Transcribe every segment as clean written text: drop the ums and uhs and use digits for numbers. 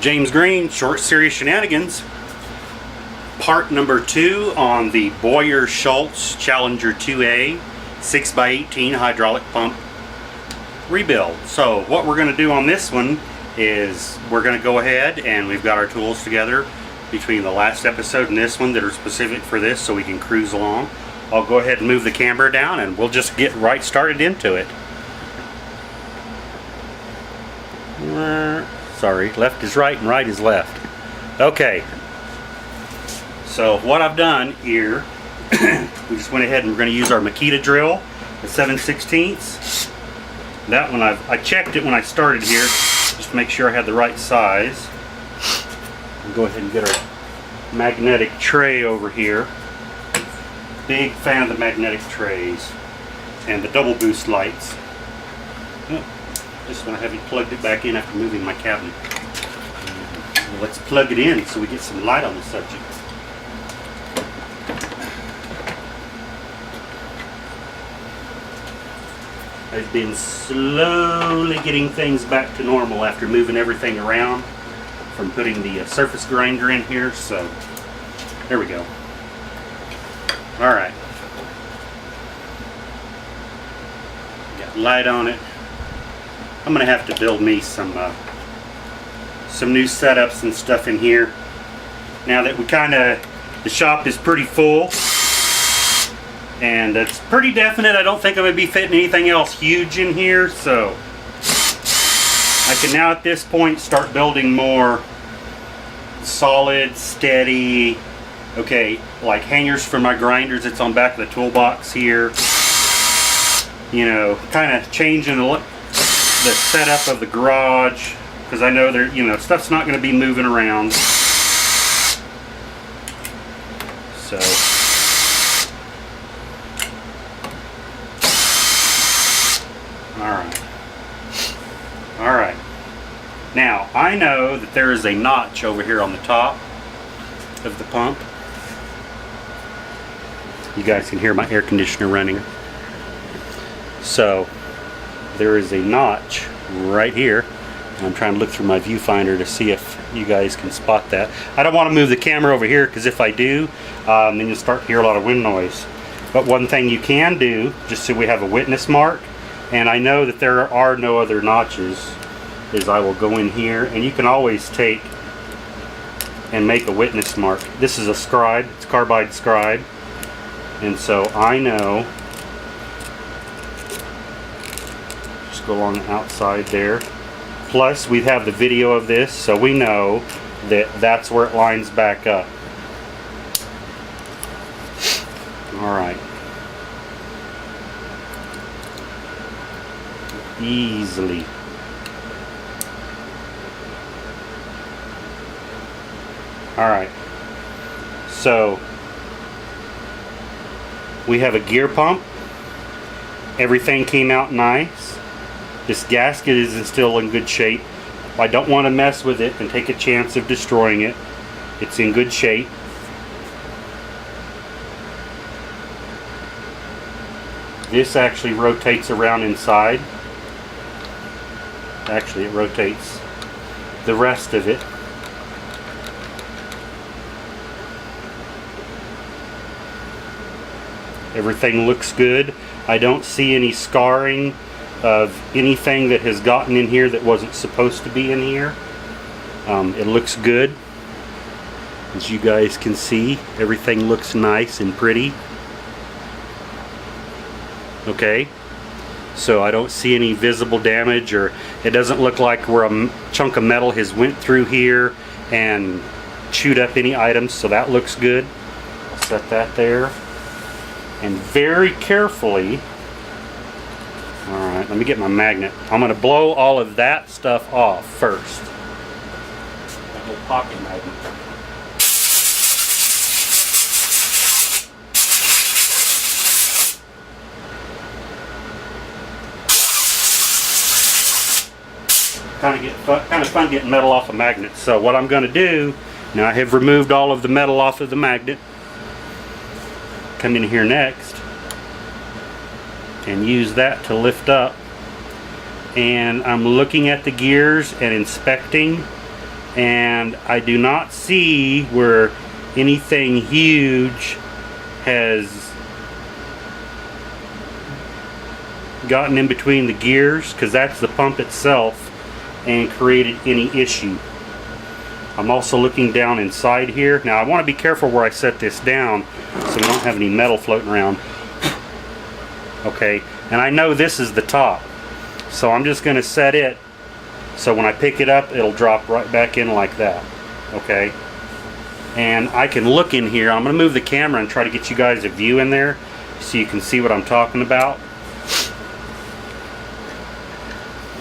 James Green, Short Series Shenanigans. Part number 2 on the Boyer-Schultz Challenger 2A 6x18 hydraulic pump rebuild. So what we're going to do on this one is we're going to go ahead, and we've got our tools together between the last episode and this one that are specific for this so we can cruise along. I'll go ahead and move the camera down and we'll just get right started into it. Sorry, left is right and right is left. Okay, so what I've done here, we just went ahead and we're going to use our Makita drill, the 7/16. That one I checked it when I started here just to make sure I had the right size. We'll go ahead and get our magnetic tray over here. Big fan of the magnetic trays and the double boost lights. Just when I haven't plugged it back in after moving my cabinet. Well, let's plug it in so we get some light on the subject. I've been slowly getting things back to normal after moving everything around from putting the surface grinder in here, so there we go. Alright. Got light on it. I'm going to have to build me some new setups and stuff in here. Now that the shop is pretty full. And it's pretty definite I don't think I'm going to be fitting anything else huge in here. So I can now at this point start building more solid, steady, okay, like hangers for my grinders that's on back of the toolbox here. You know, kind of changing the setup of the garage, because I know there, you know, stuff's not going to be moving around. So alright, now I know that there is a notch over here on the top of the pump. You guys can hear my air conditioner running. So there is a notch right here. I'm trying to look through my viewfinder to see if you guys can spot that. I don't want to move the camera over here because if I do, then you'll start to hear a lot of wind noise. But one thing you can do, just so we have a witness mark, and I know that there are no other notches, is I will go in here, and you can always take and make a witness mark. This is a scribe, it's carbide scribe, and so I know, just go along the outside there. Plus we have the video of this, so we know that that's where it lines back up. Alright. Easily. Alright. So we have a gear pump. Everything came out nice. This gasket is still in good shape. I don't want to mess with it and take a chance of destroying it. It's in good shape. This actually rotates around inside. Actually, it rotates the rest of it. Everything looks good. I don't see any scarring of anything that has gotten in here that wasn't supposed to be in here. It looks good. As you guys can see, everything looks nice and pretty. Okay, so I don't see any visible damage, or it doesn't look like where a chunk of metal has went through here and chewed up any items, so that looks good. I'll set that there. And very carefully, alright, let me get my magnet. I'm going to blow all of that stuff off first. That little pocket magnet. Kind of fun getting metal off a magnet. So what I'm going to do, now I have removed all of the metal off of the magnet. Come in here next and use that to lift up, and I'm looking at the gears and inspecting and I do not see where anything huge has gotten in between the gears, because that's the pump itself, and created any issue. I'm also looking down inside here. Now I want to be careful where I set this down so we don't have any metal floating around. Okay, and I know this is the top, so I'm just going to set it so when I pick it up it'll drop right back in like that. Okay, and I can look in here. I'm going to move the camera and try to get you guys a view in there so you can see what I'm talking about,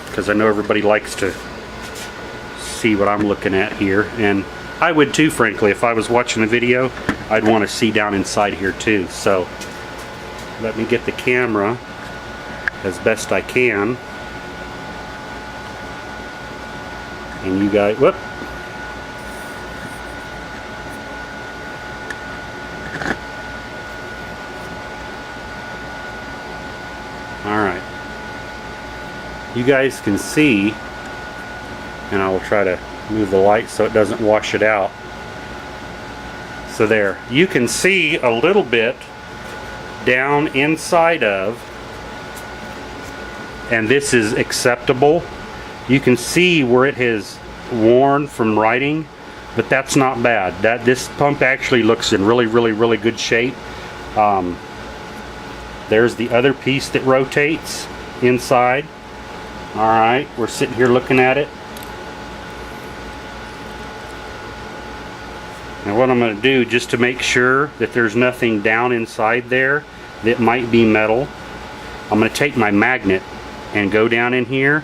because I know everybody likes to see what I'm looking at here, and I would too, frankly. If I was watching the video, I'd want to see down inside here too. So let me get the camera as best I can, and you guys, whoop, alright, you guys can see, and I will try to move the light so it doesn't wash it out. So there, you can see a little bit down inside of, and this is acceptable. You can see where it has worn from riding, but that's not bad. This pump actually looks in really good shape. There's the other piece that rotates inside. Alright, we're sitting here looking at it. Now what I'm going to do, just to make sure that there's nothing down inside there that might be metal, I'm going to take my magnet and go down in here,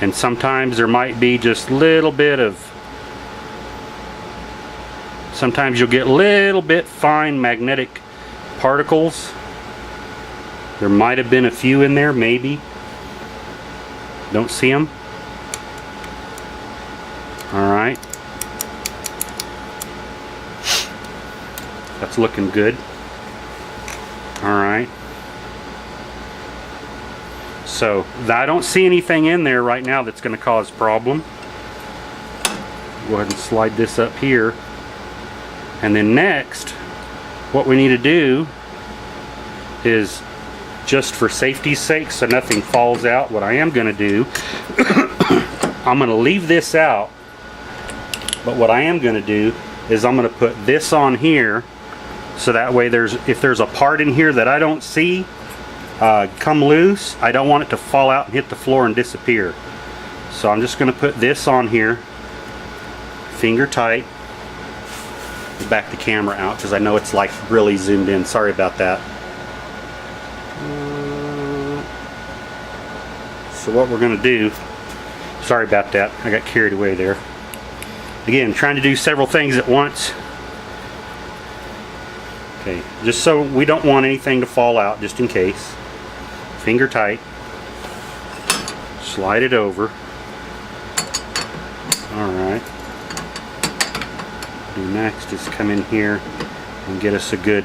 and sometimes there might be just little bit of, sometimes you'll get little bit fine magnetic particles. There might have been a few in there, maybe. Don't see them. Alright. That's looking good. Alright. So I don't see anything in there right now that's going to cause problem. Go ahead and slide this up here. And then next, what we need to do is, just for safety's sake, so nothing falls out, what I am going to do, I'm going to leave this out, but what I am going to do is I'm going to put this on here, so that way if there's a part in here that I don't see come loose, I don't want it to fall out and hit the floor and disappear. So I'm just going to put this on here, finger tight. Back the camera out because I know it's like really zoomed in. Sorry about that. So what we're going to do, sorry about that, I got carried away there. Again, trying to do several things at once. Okay, just so we don't want anything to fall out, just in case. Finger tight. Slide it over. Alright. Do next is come in here and get us a good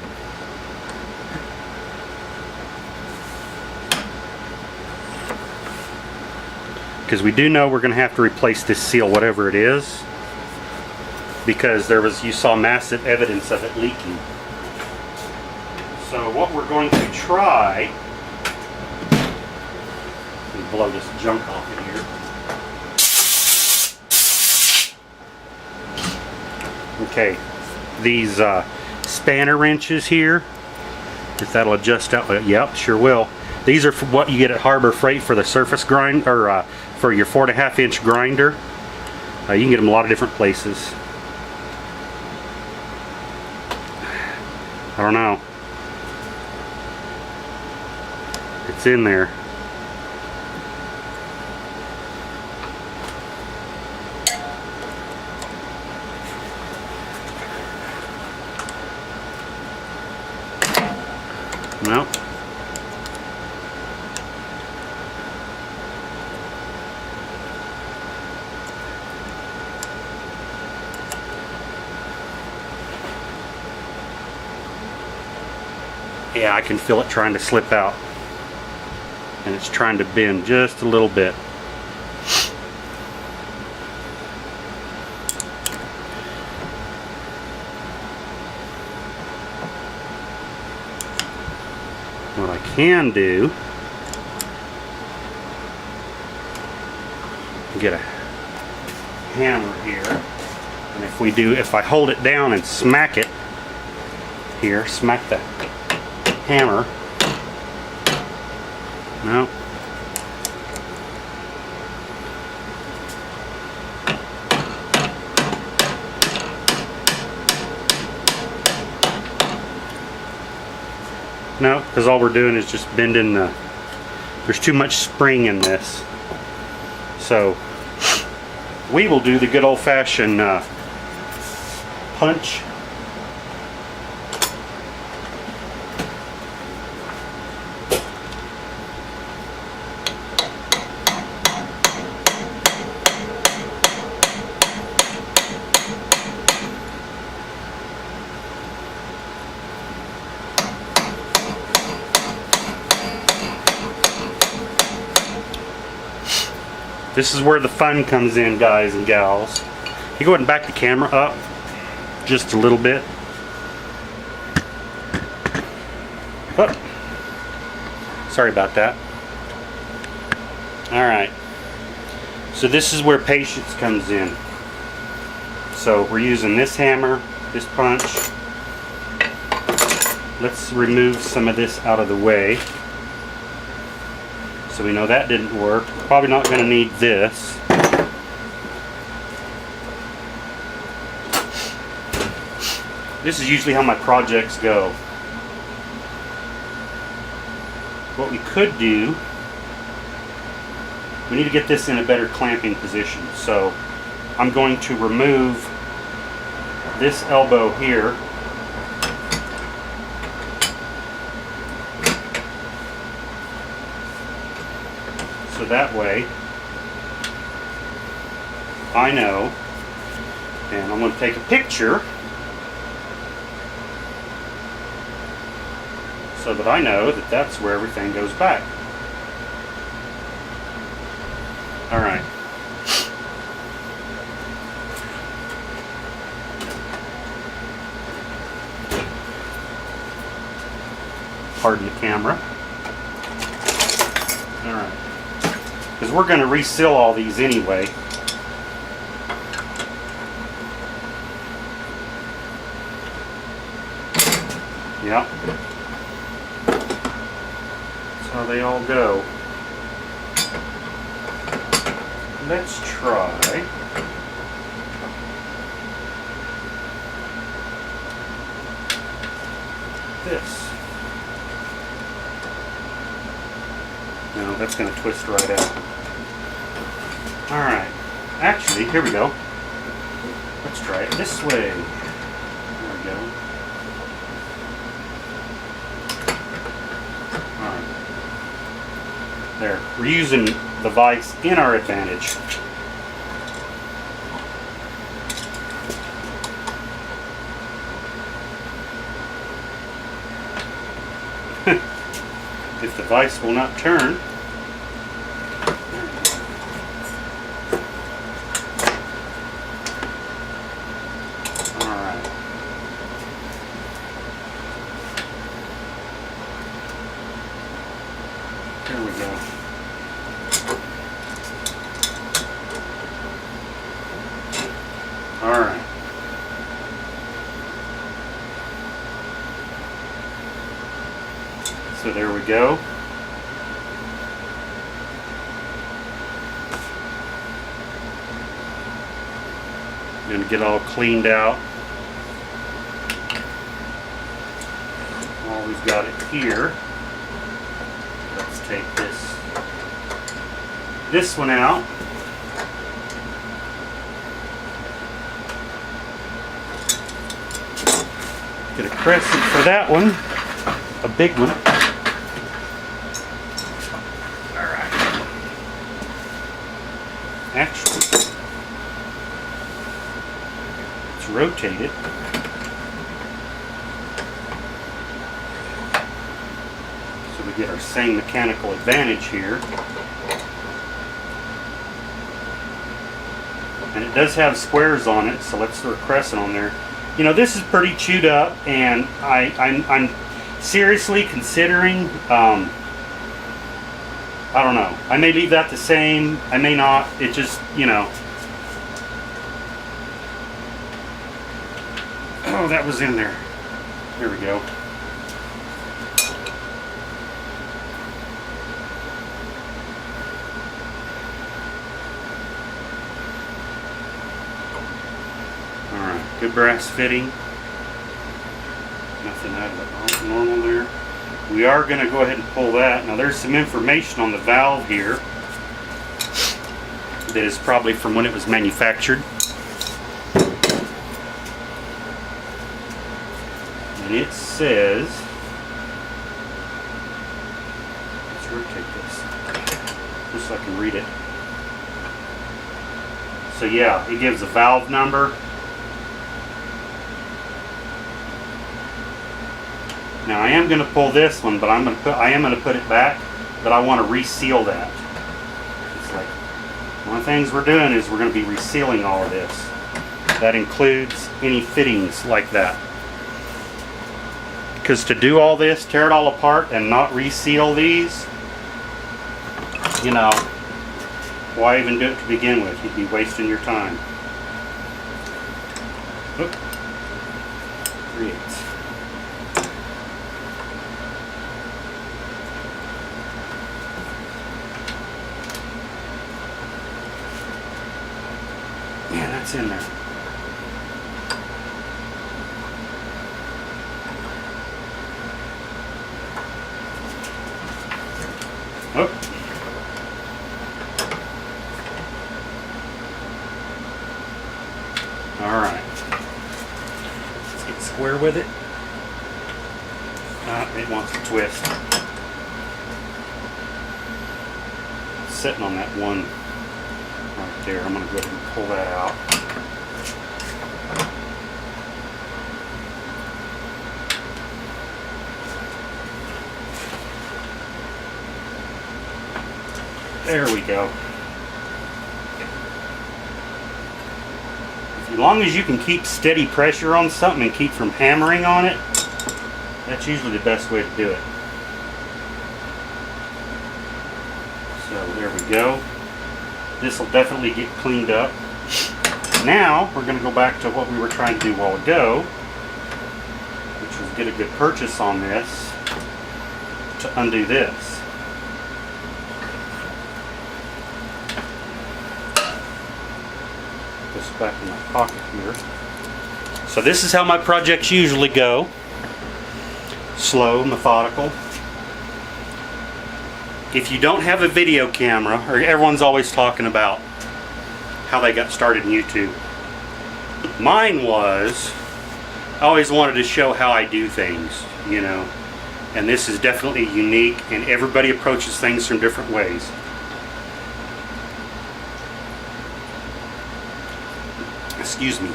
because we do know we're going to have to replace this seal, whatever it is, because you saw massive evidence of it leaking. So what we're going to try, let me blow this junk off in here. Okay, these spanner wrenches here, if that'll adjust out, yep, sure will. These are for what you get at Harbor Freight for the surface grind, or for your 4.5 inch grinder. You can get them a lot of different places. I don't know. It's in there. No. Yeah, I can feel it trying to slip out. And it's trying to bend just a little bit. what I can do, get a hammer here, and if I hold it down and smack it here, smack the hammer, no, no, because all we're doing is just bending there's too much spring in this. So we will do the good old-fashioned punch. This is where the fun comes in, guys and gals. You go ahead and back the camera up just a little bit. Oh, sorry about that. Alright. So this is where patience comes in. So we're using this hammer, this punch. Let's remove some of this out of the way. So we know that didn't work. Probably not going to need this. This is usually how my projects go. What we could do, we need to get this in a better clamping position. So I'm going to remove this elbow here. So that way, I know, and I'm going to take a picture so that I know that that's where everything goes back. All right. Pardon the camera. All right. Because we're going to reseal all these anyway. Yep. That's how they all go. Let's try this. No, that's going to twist right out. Alright. Actually, here we go. Let's try it this way. There we go. Alright. There. We're using the vise in our advantage. If the vise will not turn. Alright. There we go. Alright. So there we go. I'm going to get all cleaned out. While we've got it here, let's take this one out. Get a crescent for that one, a big one. Actually, it's rotated. So we get our same mechanical advantage here. And it does have squares on it, so let's throw a crescent on there. You know, this is pretty chewed up, and I'm seriously considering, I don't know. I may leave that the same. I may not. It just, you know. Oh, that was in there. There we go. Alright, good brass fitting. Nothing out of the normal there. We are going to go ahead and pull that. Now there's some information on the valve here that is probably from when it was manufactured. And it says, let's rotate this just so I can read it. So yeah, it gives a valve number. Now I am going to pull this one, but I am going to put it back, but I want to reseal that. It's like one of the things we're doing is we're going to be resealing all of this. That includes any fittings like that. Because to do all this, tear it all apart and not reseal these, you know, why even do it to begin with? You'd be wasting your time. Oop. Create. Yeah, that's in there. Oh. All right. Let's get square with it. It wants to twist. It's sitting on that one right there. I'm going to go ahead and pull that out. There we go. As long as you can keep steady pressure on something and keep from hammering on it, that's usually the best way to do it. So there we go. This will definitely get cleaned up. Now we're going to go back to what we were trying to do a while ago, which was get a good purchase on this to undo this. This back in my pocket here. So this is how my projects usually go. Slow, methodical. If you don't have a video camera, or everyone's always talking about how they got started in YouTube. Mine was, I always wanted to show how I do things, you know. And this is definitely unique, and everybody approaches things from different ways. Excuse me.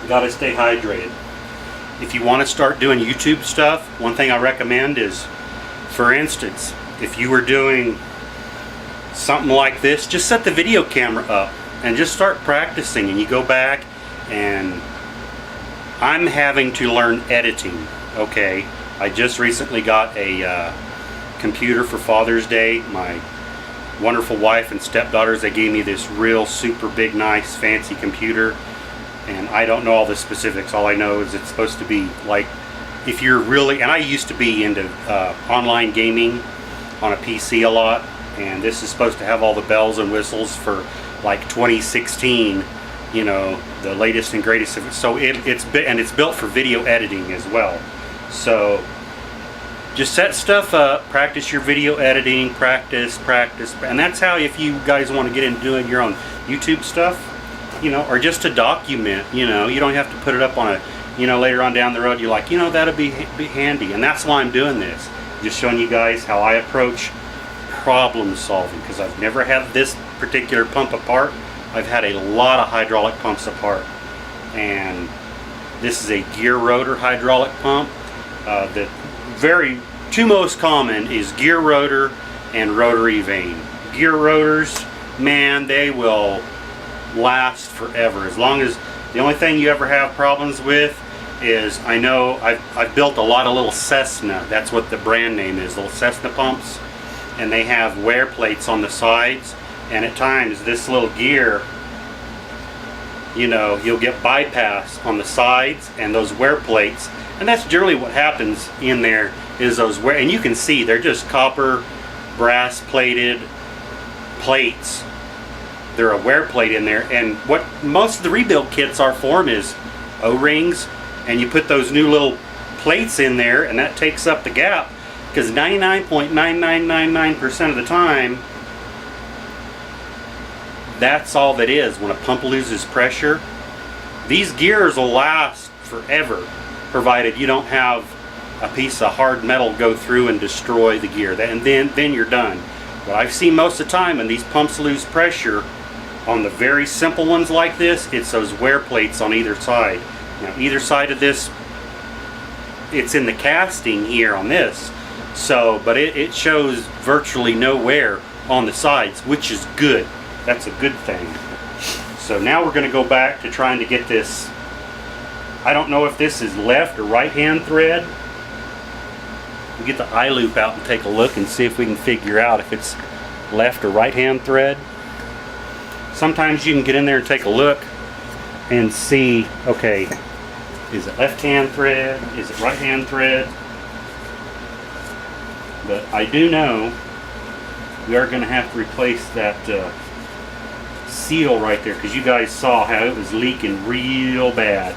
You gotta stay hydrated. If you want to start doing YouTube stuff, one thing I recommend is, for instance, if you were doing something like this, just set the video camera up and just start practicing, and you go back. And I'm having to learn editing. Okay, I just recently got a computer for Father's Day. My wonderful wife and stepdaughters, they gave me this real super big, nice, fancy computer, and I don't know all the specifics. All I know is it's supposed to be like, if you're really, and I used to be into online gaming on a PC a lot, and this is supposed to have all the bells and whistles for like 2016, you know, the latest and greatest of it. So it's built for video editing as well. So just set stuff up, practice your video editing, practice, and that's how, if you guys want to get into doing your own YouTube stuff, you know, or just to document, you know, you don't have to put it up on a, you know, later on down the road, you're like, you know, that'll be handy. And that's why I'm doing this, just showing you guys how I approach problem solving, because I've never had this particular pump apart. I've had a lot of hydraulic pumps apart, and this is a gear rotor hydraulic pump. The two most common is gear rotor and rotary vane. Gear rotors, man, they will last forever. As long as, the only thing you ever have problems with is I know I've built a lot of little Cessna, that's what the brand name is, little Cessna pumps, and they have wear plates on the sides, and at times this little gear, you know, you'll get bypass on the sides and those wear plates, and that's generally what happens in there is those wear, and you can see they're just copper brass plated plates. They're a wear plate in there, and what most of the rebuild kits are for them is O-rings, and you put those new little plates in there, and that takes up the gap, because 99.9999% of the time that's all that is. When a pump loses pressure, these gears will last forever, provided you don't have a piece of hard metal go through and destroy the gear, and then you're done. But I've seen most of the time when these pumps lose pressure, on the very simple ones like this, it's those wear plates on either side. Now either side of this, it's in the casting here on this, so but it shows virtually no wear on the sides, which is good. That's a good thing. So now we're going to go back to trying to get this. I don't know if this is left or right hand thread. We'll get the eye loop out and take a look and see if we can figure out if it's left or right hand thread. Sometimes you can get in there and take a look and see, okay, is it left hand thread? Is it right hand thread? But I do know we are going to have to replace that seal right there, because you guys saw how it was leaking real bad.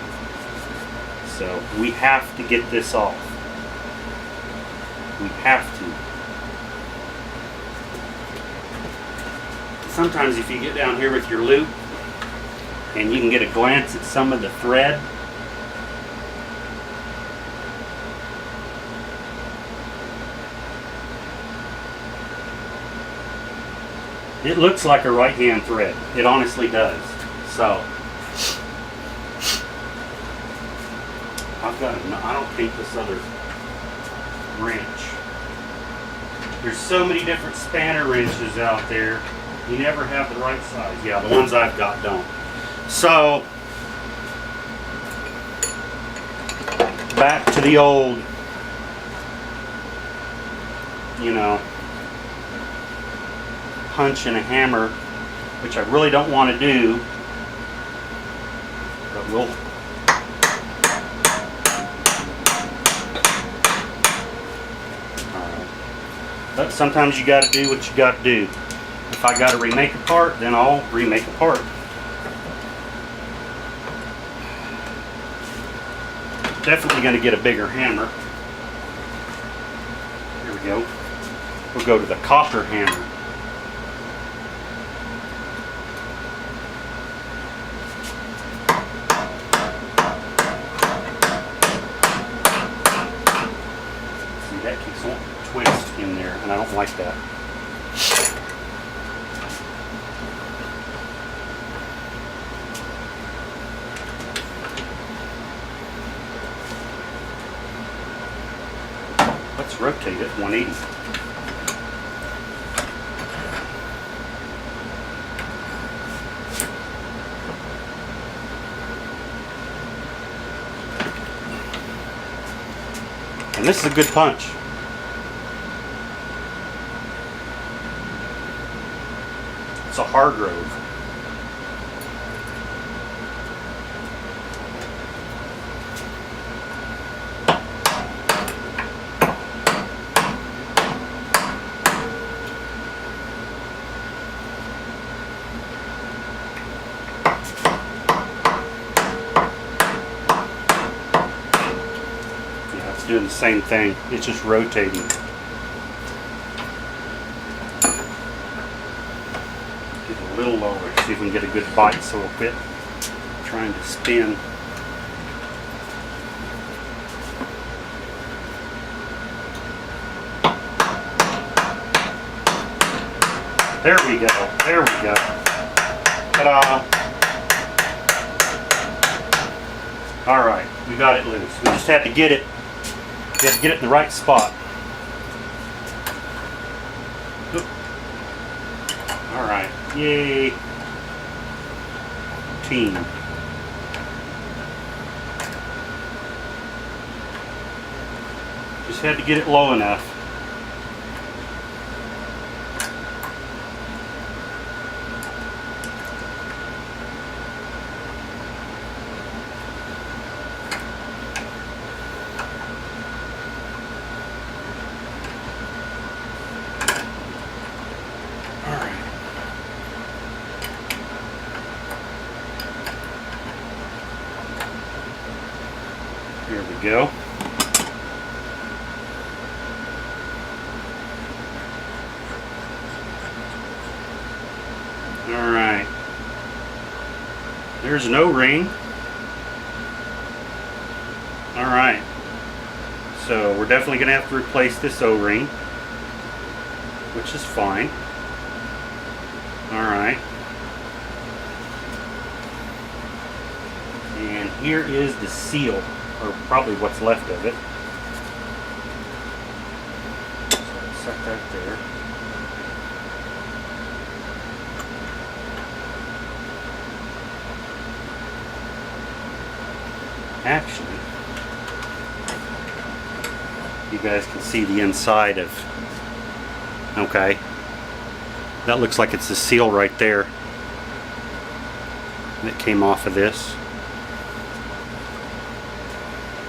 So we have to get this off. We have to. Sometimes if you get down here with your loop and you can get a glance at some of the thread, it looks like a right hand thread. It honestly does. So I've got I don't think this other wrench. There's so many different spanner wrenches out there. You never have the right size. Yeah, the ones I've got don't. So back to the old, you know, punch and a hammer, which I really don't want to do, but we'll. But sometimes you got to do what you got to do. If I got to remake a part, then I'll remake a part. Definitely going to get a bigger hammer. Here we go. We'll go to the copper hammer. See, that keeps on twist in there, and I don't like that. Let's rotate it 180. And this is a good punch. It's a Hargrove. Doing the same thing, it's just rotating. Get a little lower, see if we can get a good bite so it'll quit trying to spin. There we go, there we go. Ta-da! Alright, we got it loose. We just had to get it. You have to get it in the right spot. Alright, yay. Team. Just had to get it low enough. Here we go. Alright. There's an O-ring. Alright. So we're definitely going to have to replace this O-ring, which is fine. Alright. And here is the seal, or probably what's left of it. So set that there. Actually, you guys can see the inside of, okay, that looks like it's the seal right there that came off of this.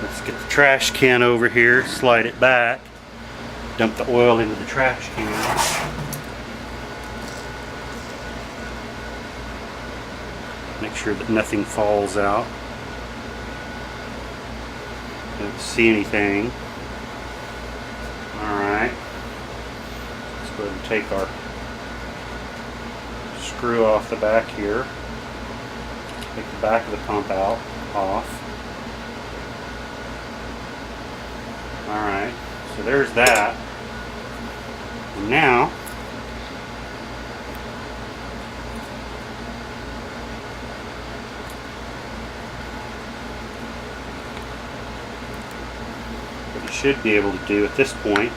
Let's get the trash can over here, slide it back, dump the oil into the trash can. Make sure that nothing falls out. Don't see anything. Alright. Let's go ahead and take our screw off the back here. Take the back of the pump out, off. Alright, so there's that. And now, what you should be able to do at this point,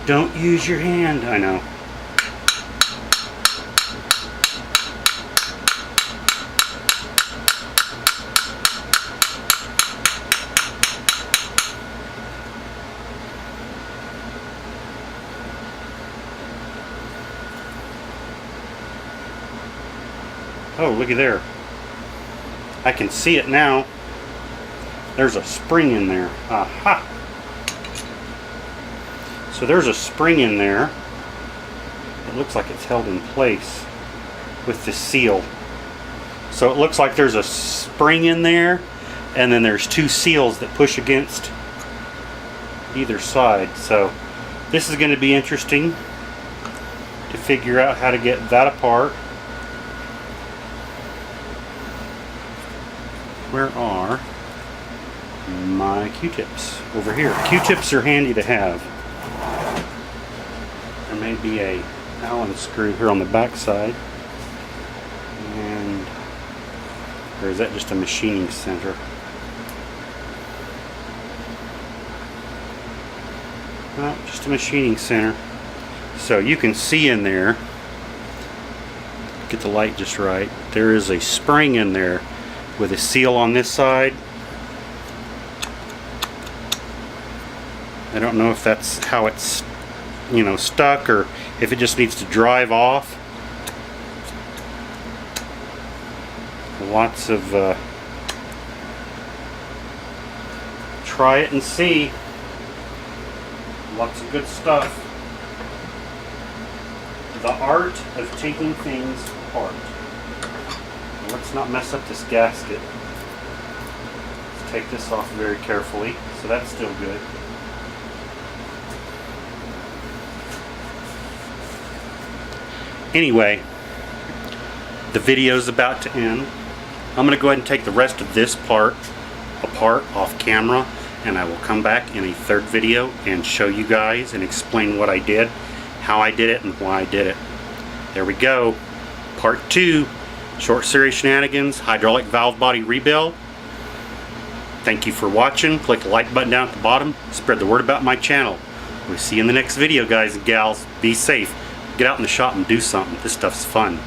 don't use your hand, I know. Oh, looky there. I can see it now. There's a spring in there. Aha! So there's a spring in there. It looks like it's held in place with the seal. So it looks like there's a spring in there, and then there's two seals that push against either side. So this is going to be interesting to figure out how to get that apart. Where are my Q-tips? Over here. Q-tips are handy to have. There may be a Allen screw here on the back side. And or is that just a machining center? No, just a machining center. So you can see in there, get the light just right, there is a spring in there with a seal on this side. I don't know if that's how it's, you know, stuck, or if it just needs to drive off. Lots of try it and see. Lots of good stuff. The art of taking things apart. Let's not mess up this gasket. Let's take this off very carefully. So that's still good. Anyway, the video's about to end. I'm going to go ahead and take the rest of this part apart off camera, and I will come back in a third video and show you guys and explain what I did, how I did it, and why I did it. There we go. Part 2. Short series shenanigans, hydraulic valve body rebuild. Thank you for watching. Click the like button down at the bottom. Spread the word about my channel. We'll see you in the next video, guys and gals. Be safe. Get out in the shop and do something. This stuff's fun.